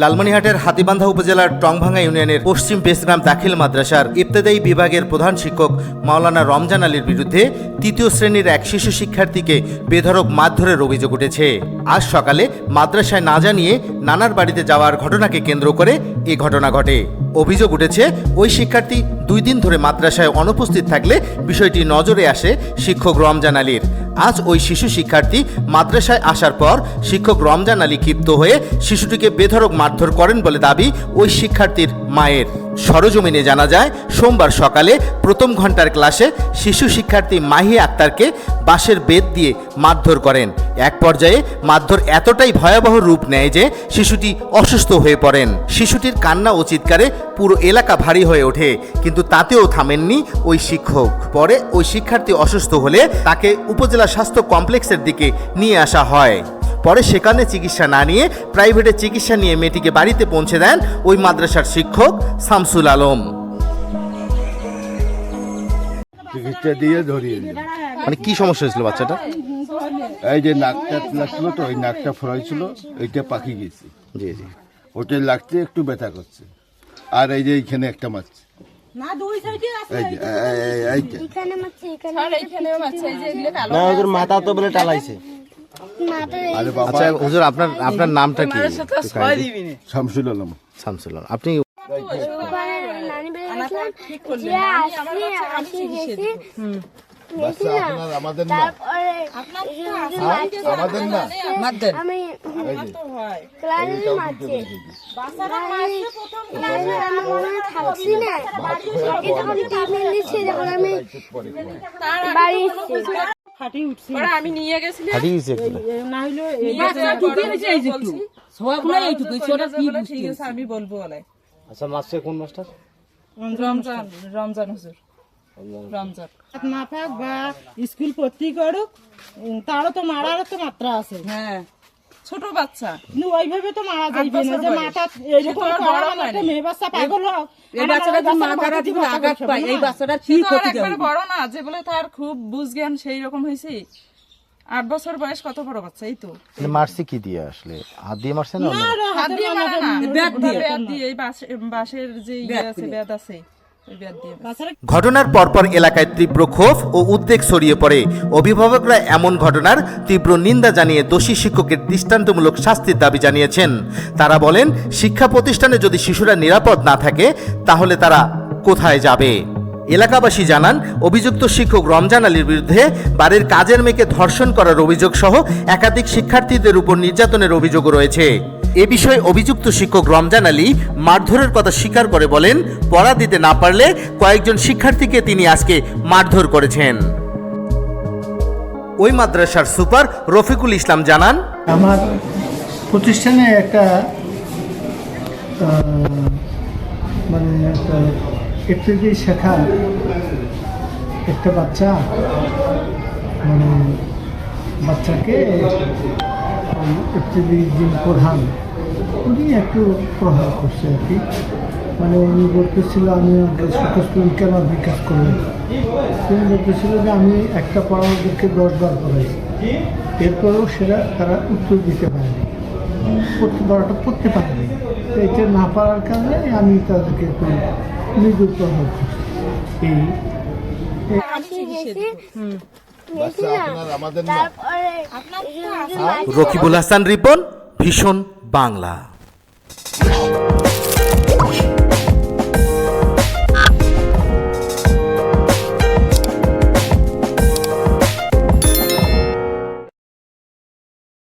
লালমনিরহাটের হাতীবান্ধা উপজেলার টংভাঙ্গা ইউনিয়নের পশ্চিম বেসগ্রাম দাখিল মাদ্রাসার ইবতেদায়ী বিভাগের প্রধান শিক্ষক মাওলানা রমজান আলীর বিরুদ্ধে তৃতীয় শ্রেণীর এক শিশু শিক্ষার্থীকে বেধড়ক মারধরের অভিযোগ উঠেছে। আজ সকালে মাদ্রাসায় না জানিয়ে নানার বাড়িতে যাওয়ার ঘটনাকে কেন্দ্র করে এ ঘটনা ঘটে। অভিযোগ উঠেছে ওই শিক্ষার্থী 2 দিন ধরে মাদ্রাসায় অনুপস্থিত থাকলে বিষয়টি নজরে আসে শিক্ষক রমজান আলীর। আজ ওই শিশু শিক্ষার্থী মাদ্রাসায় আসার পর শিক্ষক রমজান আলী ক্ষিপ্ত হয়ে শিশুটিকে বেধড়ক মারধর করেন বলে দাবি ওই শিক্ষার্থীর মায়ের। সরজমিনে জানা যায়, সোমবার সকালে প্রথম ঘন্টার ক্লাসে শিশু শিক্ষার্থী মাহি আক্তারকে বাঁশের বেত দিয়ে মারধর করেন। এক পর্যায়ে মারধর এতটাই ভয়াবহ রূপ নেয় যে শিশুটি অসুস্থ হয়ে পড়েন। শিশুটির কান্না ও চিৎকারে পুরো এলাকা ভারী হয়ে ওঠে, কিন্তু তাতেও থামেননি ওই শিক্ষক। পরে ওই শিক্ষার্থী অসুস্থ হলে তাকে উপজেলা স্বাস্থ্য কমপ্লেক্সের দিকে নিয়ে আসা হয়। পরে সেখানে চিকিৎসা না নিয়ে প্রাইভেটে চিকিৎসা নিয়ে মেয়েটিকে বাড়িতে পৌঁছে দেন ওই মাদ্রাসার শিক্ষক শামসুল আলম। চিকিৎসা দিয়ে ধরিয়ে দিল। মানে কি সমস্যা হয়েছিল বাচ্চাটা? এই যে নাকটা লাগছিল, তো ওই নাকটা ফোড়াইছিল, ওইটা পাখি গেছে। জি জি, ওটা লাগতে একটু ব্যথা করছে। আর এই যে এইখানে একটা মাছ, না দুই সাইডে আছে, এই যে এইটা এখানে মারছে, এখানেও মারছে, এই যে এগুলো কালো না ওদের মাথা তো বলে টালাইছে। আরে বাবা, আচ্ছা হুজুর, আপনার নামটা কি? শামসুল আলম। শামসুল আলম। আপনি বাচ্চা আপনার, আমাদের না, আমাদের না, আমি নিয়ে গেছিলাম, হারিয়ে গেছে না হইলো আমি বলবো বলে। আচ্ছা মাসে কোন মাস্টার? রমজান হুজুর, রমজান না থাক বা স্কুল ভর্তি করুক, তারও তো মারারও তো মাত্রা আছে। হ্যাঁ, ছোট বাচ্চা কিন্তু ওইভাবে তো মারা যাইবে না যে মাথা এরকম করা, একটা মেয়ে বাচ্চা পাগল হোক, এই বাচ্চাটা যদি মাথাটা যদি আঘাত পায়, এই বাচ্চাটা কি ক্ষতি হবে? বড় না যে বলে তার খুব বুঝ জ্ঞান সেই রকম হয়েছে। 8 বছর বয়স, কত বড় বাচ্চা। এই তো মারছে কি দিয়ে? আসলে হাত দিয়ে মারছে না? হাত দিয়ে মারে না, ব্যাট দিয়ে, এই বাঁশের যে আছে ব্যাট আছে, ওই ব্যাট দিয়ে। ঘটনার পরপর এলাকায় তীব্র ক্ষোভ ও উদ্বেগ ছড়িয়ে পড়ে। অভিভাবকরা এমন ঘটনার তীব্র নিন্দা জানিয়ে দোষী শিক্ষকের দৃষ্টান্তমূলক শাস্তির দাবি জানিয়েছেন। তারা বলেন, শিক্ষা প্রতিষ্ঠানে যদি শিশুরা নিরাপদ না থাকে তাহলে তারা কোথায় যাবে? এলাকাবাসী জানান, অভিযুক্ত শিক্ষক রমজান আলীর বিরুদ্ধে বাড়ির কাজের মেয়েকে ধর্ষণ করার অভিযোগ সহ একাধিক শিক্ষার্থীদের উপর নির্যাতনের অভিযোগও রয়েছে। এ বিষয়ে অভিযুক্ত শিক্ষক রমজান আলী মারধরের কথা স্বীকার করে বলেন, পড়া দিতে না পারলে কয়েকজন শিক্ষার্থীকে তিনি আজকে মারধর করেছেন। ওই মাদ্রাসার সুপার রফিকুল ইসলাম জানান, আমার প্রতিষ্ঠানে একটা মানে একটা এপ্রিল শেখার একটা বাচ্চা, মানে বাচ্চাকে এপ্রিল যিনি প্রধান, উনি একটু প্রহার করছে আর কি। মানে উনি বলতেছিল আমি সুখস্থলকে আমার বিকাশ করবেন। তিনি বলতেছিল যে আমি একটা পড়ানোদেরকে 10 বার পড়াইছি, এরপরেও তারা উত্তর দিতে পারেনি, পড়াটা পড়তে পারেনি। এটা না পারার কারণে আমি তাদেরকে একটু মৃদু প্রভাব করছি। বাচ্চা আপনার, আমাদের না। রকিবুল হাসান রিপন, ভীষণ বাংলা।